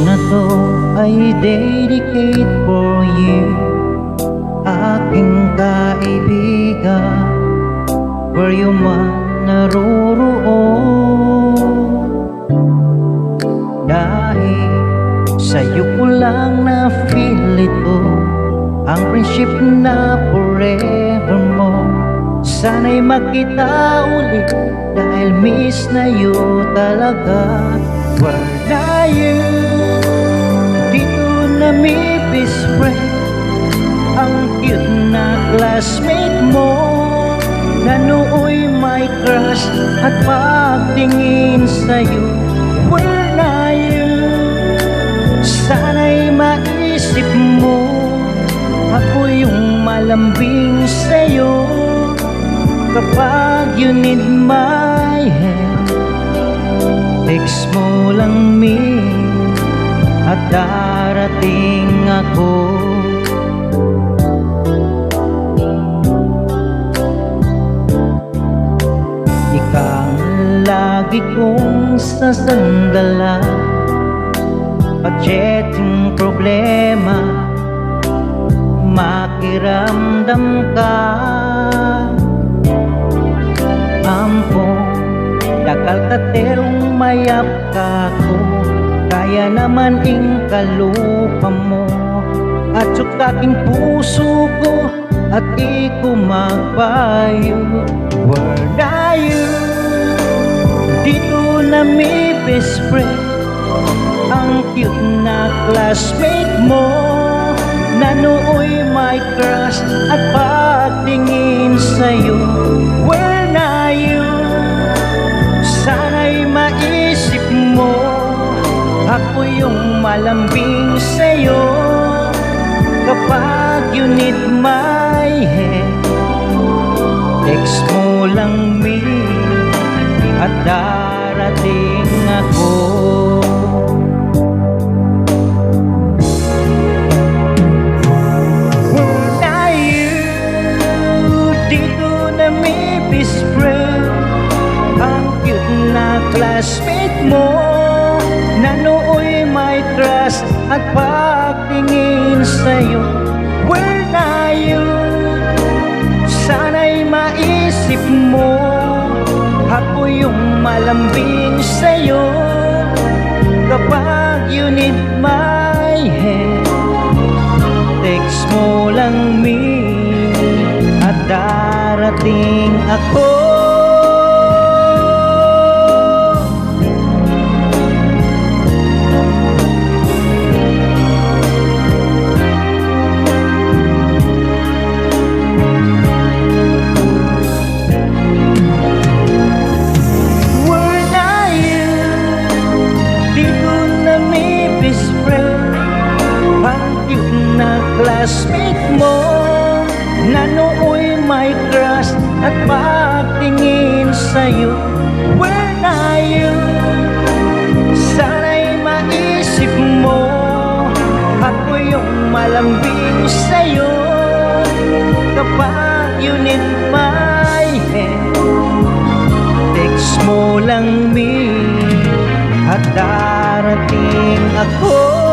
na to ay dedicate for you, aking kaibigan, where you man naroroon. Dahil sa'yo ko lang na-feel ito, ang friendship na forevermore. Sana'y makita ulit dahil miss na you talaga. Where na you? Dito na may best friend, ang cute na classmate mo, na nooy may crush at pagtingin sa'yo. Where na you? Sana'y maisip mo, ako yung malambing sa'yo. Kapag you need my help, text mo lang me at darating ako. Ikaw lagi kong sasandala, pag-chatting problema, makiramdam ka. Ampong dakal katerong mayap ka ko, kaya naman ing kalupa mo, at sukaking puso ko at iko magpayo. Where are you? Dito na may best friend, ang cute na classmate mo, na nooy may crush at pagtingin sa'yo. Where na you? Sana'y maisip mo, ako yung malambing sa'yo. Kapag you need my help, text mo lang me at darating ako. Classmate mo, na nooy may crush at pagtingin sa'yo. Where na you? Sana'y maisip mo, ako yung malambing sa'yo. Kapag you need my help, text mo lang me at darating ako. Classmate mo, na nooy may crush at pagtingin sa'yo. Where na you? Sana'y maisip mo, ako yung malambing sa'yo. Kapag you need my help, text mo lang me at darating ako.